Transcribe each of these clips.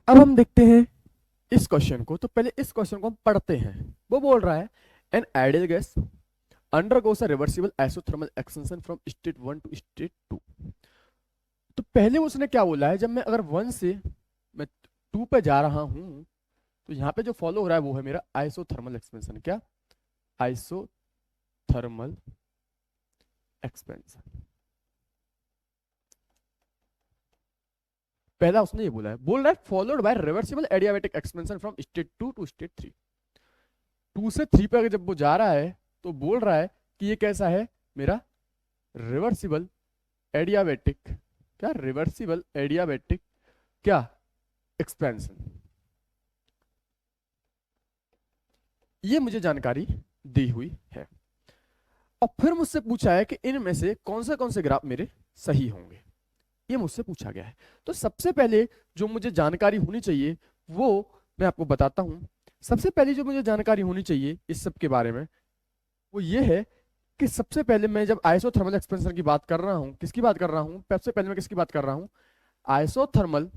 अब हम देखते हैं इस क्वेश्चन को। तो पहले इस क्वेश्चन को हम पढ़ते हैं। वो बोल रहा है an ideal gas undergoes a reversible isothermal expansion from state 1 to state 2। तो पहले उसने क्या बोला है, जब मैं अगर 1 से मैं 2 पे जा रहा हूं तो यहाँ पे जो फॉलो हो रहा है वो है मेरा आइसोथर्मल एक्सपेंशन। क्या? Isothermal expansion. पहला उसने ये बोल रहा है followed by reversible adiabatic expansion from state 2 to state 3। 2 से 3 पे अगर जब वो जा रहा है तो बोल रहा है कि ये कैसा है मेरा रिवर्सिबल एडियाबैटिक, क्या रिवर्सिबल एडियाबैटिक क्या एक्सपेंशन। ये मुझे जानकारी दी हुई है। और फिर मुझसे पूछा है कि इनमें से कौन से ग्राफ मेरे सही होंगे, ये मुझसे पूछा गया है। तो सबसे पहले जो मुझे जानकारी होनी चाहिए वो मैं आपको बताता हूं। सबसे पहले जो मुझे जानकारी होनी चाहिए इस सब के बारे में वो ये है कि सबसे पहले मैं जब आइसोथर्मल एक्सपेंशन की बात कर रहा हूं, किसकी बात कर रहा हूं, सबसे पहले मैं किसकी बात कर रहा हूं, आइसोथर्मल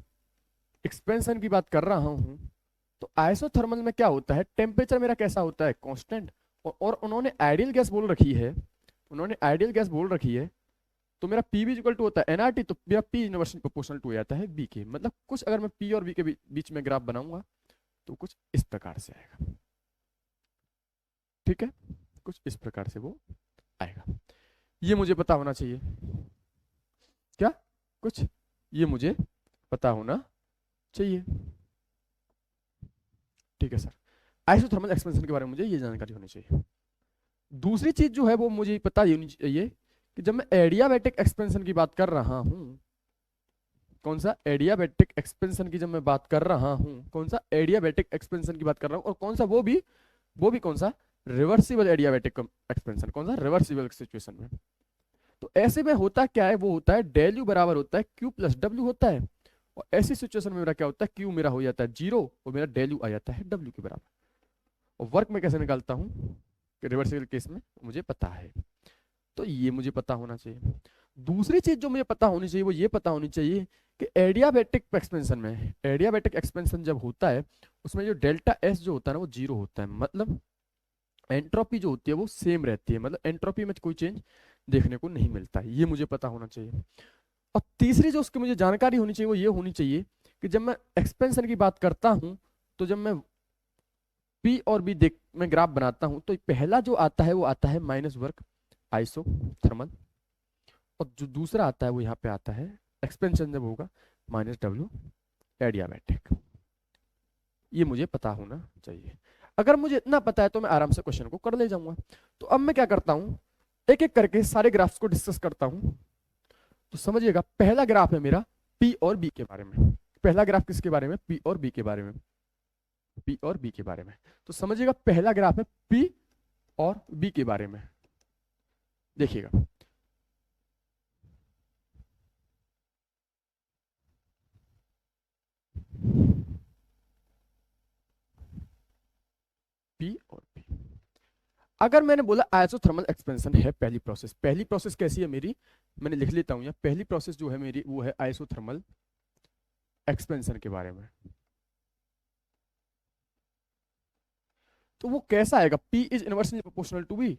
एक्सपेंशन की बात कर रहा हूं। तो आइसोथर्मल में क्या होता है, टेम्परेचर मेरा कैसा होता है, कांस्टेंट। और उन्होंने आइडियल गैस बोल रखी है, उन्होंने आइडियल गैस बोल रखी है। तो मेरा पी भी इक्वल टू होता है एनआरटी, तो मेरा पी इनवर्सली प्रोपोर्शनल टू हो जाता है बी के। मतलब कुछ अगर मैं पी और बी के बीच में ग्राफ बनाऊंगा तो कुछ इस प्रकार से आएगा। ठीक है, कुछ इस प्रकार से वो आएगा। ये मुझे पता होना चाहिए। क्या? कुछ ये मुझे पता होना चाहिए। ठीक है सर, आइसोथर्मल एक्सपेंशन के बारे में मुझे ये जानकारी होनी चाहिए। दूसरी चीज जो है वो मुझे पता होनी चाहिए कि जब मैं एडियाबैटिक एक्सपेंशन की बात कर रहा हूं, कौन सा एडियाबैटिक एक्सपेंशन की जब मैं बात कर रहा हूं, कौन सा एडियाबैटिक एक्सपेंशन की बात कर रहा हूं, और कौन सा वो भी कौन सा रिवर्सिबल एडियाबैटिक एक्सपेंशन, कौन सा रिवर्सिबल सिचुएशन में। तो ऐसे में होता क्या है, वो होता है डेल यू बराबर होता है क्यू प्लस डब्ल्यू होता है। और ऐसी सिचुएशन में मेरा क्या होता है, क्यू मेरा हो जाता है 0 और मेरा डेल यू आ जाता है डब्ल्यू के बराबर। और वर्क में कैसे निकालता हूँ रिवर्सिबल केस में मुझे पता है। तो ये मुझे पता होना चाहिए। दूसरी चीज जो मुझे पता होनी चाहिए वो ये पता होनी चाहिए कि एडियाबैटिक एक्सपेंशन में, एडियाबैटिक एक्सपेंशन जब होता है उसमें जो डेल्टा एस जो होता है ना वो 0 होता है। मतलब एंट्रोपी जो होती है वो सेम रहती है, मतलब एंट्रोपी में कोई चेंज देखने को नहीं मिलता है। ये मुझे पता होना चाहिए। और तीसरी जो उसकी मुझे जानकारी होनी चाहिए वो ये होनी चाहिए कि जब मैं एक्सपेंशन की बात करता हूं तो जब मैं पी और बी देख मैं ग्राफ बनाता हूं तो पहला जो आता है वो आता है माइनस वर्क आइसोथर्मल, और जो दूसरा आता है वो यहाँ पे आता है एक्सपेंशन जब होगा माइनस डब्ल्यू एडियाबैटिक। ये मुझे पता होना चाहिए। अगर मुझे इतना पता है तो मैं आराम से क्वेश्चन को कर ले जाऊंगा। तो अब मैं क्या करता हूँ, एक एक करके सारे ग्राफ्स को डिस्कस करता हूँ। तो समझिएगा पहला ग्राफ है मेरा पी और बी के बारे में। पहला ग्राफ किसके बारे में, पी और बी के बारे में, पी और बी के बारे में। तो समझिएगा पहला ग्राफ है पी और बी के बारे में। देखिएगा पी और बी। अगर मैंने बोला आइसोथर्मल एक्सपेंशन है पहली प्रोसेस, पहली प्रोसेस कैसी है मेरी, मैंने लिख लेता हूं यहाँ। पहली प्रोसेस जो है मेरी वो है आइसोथर्मल एक्सपेंशन के बारे में। तो वो कैसा आएगा, P is inversely proportional to B,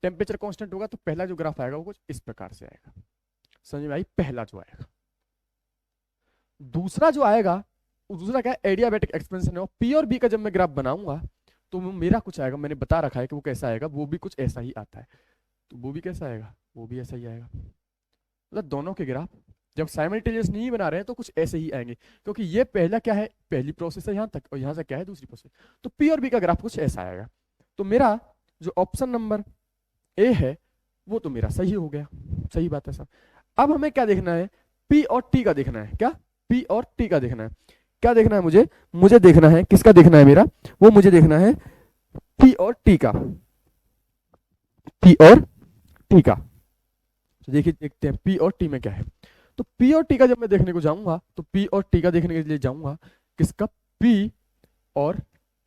temperature constant होगा। तो पहला जो ग्राफ आएगा वो कुछ इस प्रकार से आएगा। समझ में आई, पहला जो आएगा। दूसरा जो आएगा वो दूसरा क्या है, एडियाबैटिक एक्सपेंशन है। और P और B का जब मैं ग्राफ बनाऊंगा तो मेरा कुछ आएगा, मैंने बता रखा है कि वो कैसा आएगा, वो भी कुछ ऐसा ही आता है। तो वो भी कैसा आएगा, वो भी ऐसा ही आएगा। मतलब दोनों के ग्राफ जब साइमल्टेनियस नहीं बना रहे हैं तो कुछ ऐसे ही आएंगे, क्योंकि ये पहला क्या है, पहली प्रोसेस है यहाँ तक, और यहाँ से क्या है दूसरी प्रोसेस। तो पी और बी का ग्राफ कुछ ऐसा आएगा। तो मेरा जो ऑप्शन नंबर ए है वो तो मेरा सही हो गया। सही बात है सर। अब हमें क्या देखना है, पी और टी का देखना है। क्या? पी और टी का देखना है। क्या देखना है मुझे, मुझे देखना है किसका देखना है मेरा, वो मुझे देखना है पी और टी का, पी और टी का। तो देखिए देखते हैं पी और टी में क्या है। तो पी और टी का जब मैं देखने को जाऊंगा तो पी और टी का देखने के लिए जाऊंगा किसका, पी और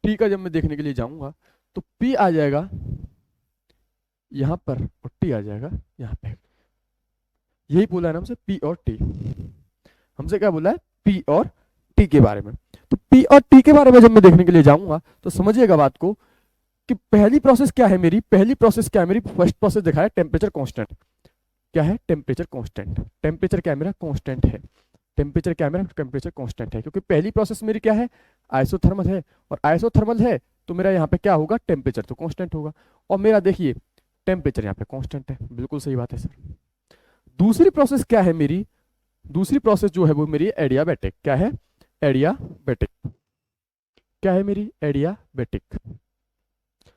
टी का जब मैं देखने के लिए जाऊंगा तो पी आ जाएगा यहां पर और टी आ जाएगा यहां पे। यही बोला है ना हमसे, पी और टी। हमसे क्या बोला है, पी और टी के बारे में। तो पी और टी के बारे में जब मैं देखने के लिए जाऊंगा तो समझिएगा बात को कि पहली प्रोसेस क्या है मेरी, पहली प्रोसेस क्या है मेरी, फर्स्ट प्रोसेस देखा है टेम्परेचर कांस्टेंट। क्या है? Temperature constant. टेम्परेचर क्या है मेरा? कांस्टेंट है। टेम्परेचर क्या है मेरा? टेम्परेचर कांस्टेंट है, क्योंकि पहली प्रोसेस मेरी क्या है? आइसोथर्मल है, और आइसोथर्मल है तो मेरा यहाँ पे क्या होगा? टेम्परेचर तो कांस्टेंट होगा। और मेरा देखिए टेम्परेचर यहाँ पे कांस्टेंट है, बिल्कुल सही बात है सर। दूसरी प्रोसेस क्या है मेरी? दूसरी प्रोसेस जो है वो मेरी एडियाबैटिक। क्या है? एडियाबैटिक। क्या है मेरी? एडियाबैटिक।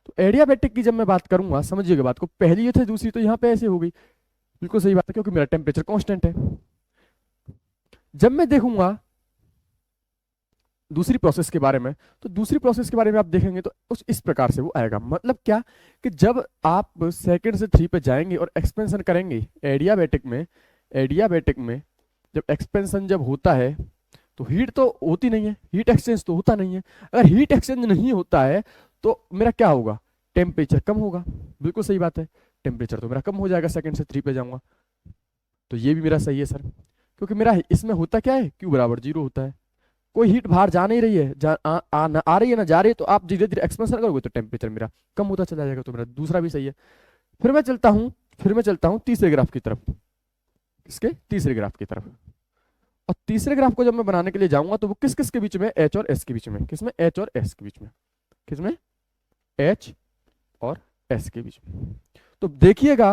तो एडियाबैटिक की जब मैं बात करूंगा, समझिएगा बात को, पहली ये थी, दूसरी तो यहाँ पे ऐसे हो गई, बिल्कुल सही बात है, क्योंकि मेरा टेम्परेचर कांस्टेंट है। जब मैं देखूंगा दूसरी प्रोसेस के बारे में, तो दूसरी प्रोसेस के बारे में आप देखेंगे तो कुछ इस प्रकार से वो आएगा। मतलब क्या कि जब आप सेकंड से 3 पे जाएंगे और एक्सपेंशन करेंगे एडियाबैटिक में, एडियाबैटिक में जब एक्सपेंशन जब होता है तो हीट तो होती नहीं है, हीट एक्सचेंज तो होता नहीं है। अगर हीट एक्सचेंज नहीं होता है तो मेरा क्या होगा? टेम्परेचर कम होगा, बिल्कुल सही बात है। टेम्परेचर तो मेरा कम हो जाएगा, सेकंड से 3 पे जाऊंगा। तो ये भी मेरा सही है सर, क्योंकि मेरा इसमें होता क्या है? Q बराबर 0 होता है। कोई हीट बाहर जा नहीं रही है, आ रही है ना जा रही है, तो आप धीरे धीरे एक्सपेंशन करोगे तो टेम्परेचर मेरा कम होता चला जाएगा। तो मेरा दूसरा भी सही है। फिर मैं चलता हूँ तीसरे ग्राफ की तरफ। किसके? तीसरे ग्राफ की तरफ। और तीसरे ग्राफ को जब मैं बनाने के लिए जाऊंगा तो वो किस किस के बीच में? एच और एस के बीच में। किसमें? एच और एस के बीच में। किसमें? एच और एस के बीच में। तो देखिएगा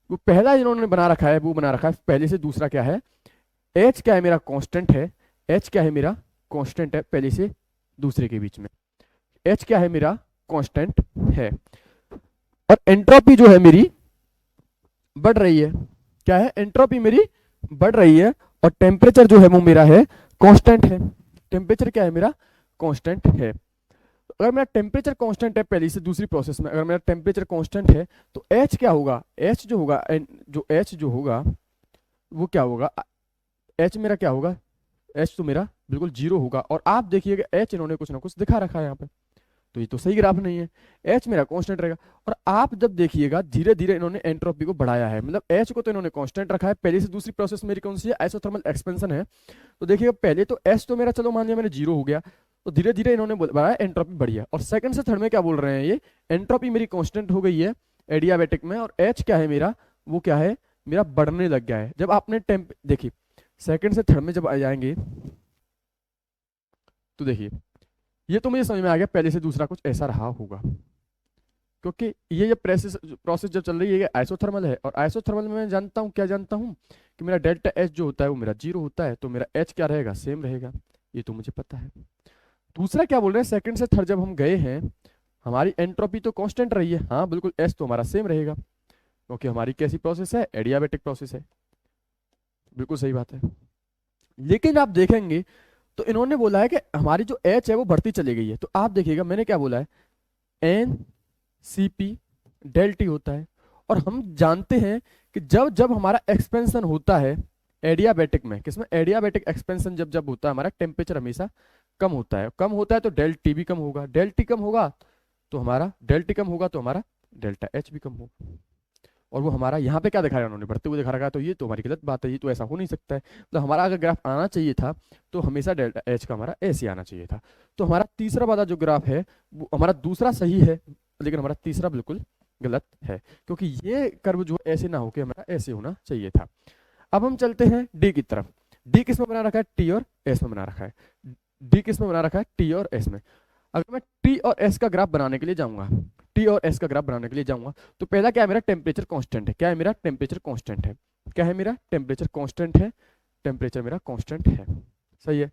वो पहला इन्होंने बना रखा है, वो बना रखा है पहले से। दूसरा क्या है? एच क्या है मेरा? कांस्टेंट है। एच क्या है मेरा? कांस्टेंट है पहले से दूसरे के बीच में। एच क्या है मेरा? कांस्टेंट है। और एंट्रोपी जो है मेरी बढ़ रही है। क्या है? एंट्रोपी मेरी बढ़ रही है। और टेम्परेचर जो है वो मेरा है कांस्टेंट है। टेम्परेचर क्या है मेरा? कांस्टेंट है। अगर मेरा टेम्परेचर कांस्टेंट है पहली से दूसरी प्रोसेस में, अगर मेरा टेम्परेचर कांस्टेंट है तो एच क्या होगा? एच जो होगा, एच जो होगा वो क्या होगा? एच मेरा क्या होगा? एच तो मेरा बिल्कुल 0 होगा। और आप देखिएगा एच इन्होंने कुछ ना कुछ दिखा रखा है यहाँ पे, तो ये तो सही ग्राफ नहीं है। एच मेरा कांस्टेंट रहेगा। और आप जब देखिएगा धीरे धीरे इन्होंने एंट्रोपी को बढ़ाया है, मतलब एच को तो इन्होंने कांस्टेंट रखा है। पहले से दूसरी प्रोसेस मेरी कौन सी है? आइसोथर्मल एक्सपेंशन है। तो देखिएगा पहले तो एच तो मेरा चलो मान लिया मैंने 0 हो गया, तो धीरे धीरे इन्होंने बढ़ाया, एंट्रोपी बढ़ी है। और सेकंड से थर्ड में क्या बोल रहे हैं ये? एंट्रोपी मेरी कांस्टेंट हो गई है एडियाबैटिक में, और एच क्या है मेरा? वो क्या है मेरा? बढ़ने लग गया है। जब आपने टेम्प देखिए सेकंड से थर्ड में जब आ जाएंगे तो देखिए ये तो मुझे समझ में आ गया, पहले से दूसरा कुछ ऐसा रहा होगा, क्योंकि ये जब प्रोसेस जब चल रही है ये आइसोथर्मल है। और आइसोथर्मल में मैं जानता हूँ, क्या जानता हूँ कि मेरा डेल्टा एच जो होता है वो मेरा 0 होता है, तो मेरा एच क्या रहेगा? सेम रहेगा। ये तो मुझे पता है। दूसरा क्या बोल रहे हैं? सेकंड से थर्ड जब हम गए हैं हमारी एंट्रोपी तो कांस्टेंट रही है। हाँ बिल्कुल, एच तो हमारा सेम रहेगा, क्योंकि हमारी कैसी प्रोसेस है? एडियाबैटिक प्रोसेस है, बिल्कुल सही बात है। लेकिन आप देखेंगे तो इन्होंने बोला है कि हमारी जो एच है वो बढ़ती चली गई है। तो आप देखिएगा मैंने क्या बोला है? N C P del T होता है। और हम जानते हैं कि जब जब हमारा एक्सपेंशन होता है एडियाबैटिक में, किसमें? एडियाबैटिक एक्सपेंशन जब जब होता है हमारा टेम्परेचर हमेशा कम होता है। कम होता है तो डेल टी भी कम होगा। डेल टी कम होगा तो हमारा डेल टी कम होगा तो हमारा डेल्टा एच भी कम होगा। और वो हमारा यहाँ पे क्या दिखाया उन्होंने? बढ़ते हुए दिखा रखा है। तो ये तो हमारी गलत बात है, ये तो ऐसा हो नहीं सकता है। तो हमारा अगर ग्राफ आना चाहिए था तो हमेशा डेल्टा एच का हमारा ऐसे आना चाहिए था। तो हमारा तीसरा वाला जो ग्राफ है वो हमारा दूसरा सही है, लेकिन हमारा तीसरा बिल्कुल गलत है, क्योंकि ये कर्व जो ऐसे ना होके हमारा ऐसे होना चाहिए था। अब हम चलते हैं डी की तरफ। डी किस में बना रखा है? टी और एस में बना रखा है। डी किस में बना रखा है? टी और एस में। अगर मैं टी और एस का ग्राफ बनाने के लिए जाऊंगा, टी और एस का ग्राफ बनाने के लिए जाऊंगा, तो पहला क्या है मेरा? टेम्परेचर कांस्टेंट है। क्या है मेरा? टेम्परेचर कांस्टेंट है। क्या है मेरा? टेम्परेचर कांस्टेंट है। टेम्परेचर मेरा कांस्टेंट है, सही है।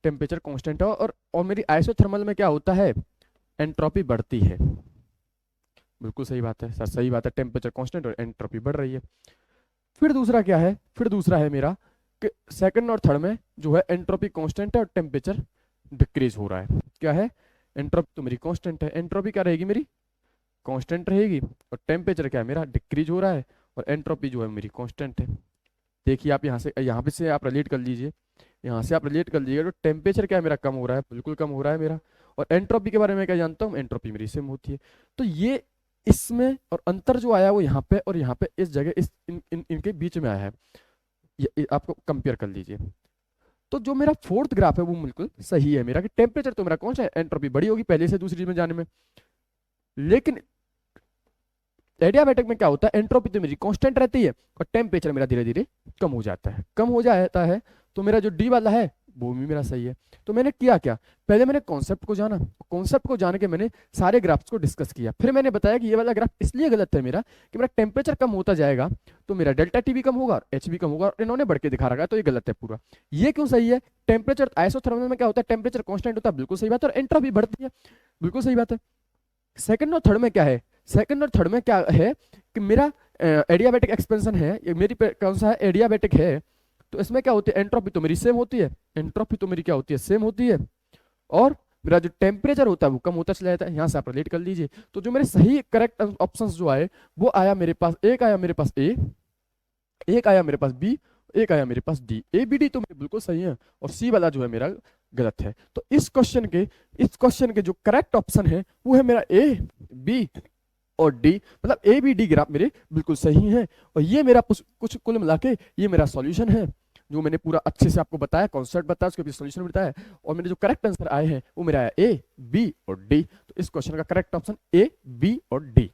टेम्परेचर कांस्टेंट है। और मेरी आइसोथर्मल में क्या होता है? एंट्रोपी बढ़ती है। बिल्कुल सही बात है सर, सही बात है। टेम्परेचर कांस्टेंट और एंट्रोपी बढ़ रही है। फिर दूसरा क्या है? फिर दूसरा है मेरा कि सेकंड और थर्ड में जो है एंट्रोपी कांस्टेंट है और टेम्परेचर डिक्रीज हो रहा है। क्या है? एंट्रोपी तो मेरी कांस्टेंट है, एंट्रोपी क्या रहेगी मेरी? कांस्टेंट रहेगी। और टेम्परेचर क्या है मेरा? डिक्रीज हो रहा है। और एंट्रोपी जो है मेरी कांस्टेंट है। देखिए आप यहाँ पे से आप रिलेट कर लीजिए, यहाँ से आप रिलेट कर लीजिए। तो टेम्परेचर क्या है मेरा? कम हो रहा है, बिल्कुल कम हो रहा है मेरा। और एंट्रोपी के बारे में क्या जानता हूँ? एंट्रोपी मेरी सेम होती है। तो ये इसमें और अंतर जो आया वो यहाँ पे और यहाँ पे इस जगह इनके बीच में आया है। ये आपको कंपेयर कर लीजिए। तो जो मेरा फोर्थ ग्राफ है वो बिल्कुल सही है मेरा, कि टेम्परेचर तो मेरा कौन सा है, एंट्रोपी बड़ी होगी पहले से दूसरी चीज में जाने में। लेकिन एडियाबैटिक में क्या होता है, एंट्रोपी तो मेरी कांस्टेंट रहती है और टेम्परेचर मेरा धीरे धीरे कम हो जाता है, कम हो जाता है। तो मेरा जो डी वाला है वो भी मेरा सही है। तो मैंने किया क्या, पहले मैंने कॉन्सेप्ट को जाना, कॉन्सेप्ट को जान के मैंने सारे ग्राफ्स को डिस्कस किया। फिर मैंने बताया कि ये वाला ग्राफ इसलिए गलत है मेरा कि मेरा टेम्परेचर कम होता जाएगा तो मेरा डेल्टा टी भी कम होगा और एच भी कम होगा, और इन्होंने बढ़ के दिखा रखा है तो ये गलत है पूरा। ये क्यों सही है, टेम्परेचर आइसोथर्मल में क्या होता है, टेम्परेचर कॉन्स्टेंट होता है, बिल्कुल सही बात है, और एंट्रोपी बढ़ती है, बिल्कुल सही बात है। सेकंड और थर्ड में क्या है, सेकंड और थर्ड में क्या है कि मेरा एडियाबैटिक एक्सपेंशन है, ये मेरी कौन सा है, एडियाबैटिक है। तो इसमें क्या होती है, एंट्रोपी तो मेरी सेम होती है, एंट्रोपी तो मेरी क्या होती है, सेम होती है, और मेरा जो टेम्परेचर होता है वो कम होता चला जाता है। यहाँ से आप रिलेट कर लीजिए। तो जो मेरे सही करेक्ट ऑप्शंस जो आए वो आया मेरे पास, एक आया मेरे पास ए, एक आया मेरे पास बी, एक आया मेरे पास डी। ए बी डी तो मेरे बिल्कुल सही है और सी वाला जो है मेरा गलत है। तो इस क्वेश्चन के जो करेक्ट ऑप्शन है वो है मेरा ए बी और डी, मतलब ए बी डी ग्राफ मेरे बिल्कुल सही है। और ये मेरा कुछ कुल मिला के ये मेरा सॉल्यूशन है, जो मैंने पूरा अच्छे से आपको बताया, कॉन्सेप्ट बताया, उसके भी सॉल्यूशन बताया, और मेरे जो करेक्ट आंसर आए हैं वो मेरा है ए बी और डी। तो इस क्वेश्चन का करेक्ट ऑप्शन ए बी और डी।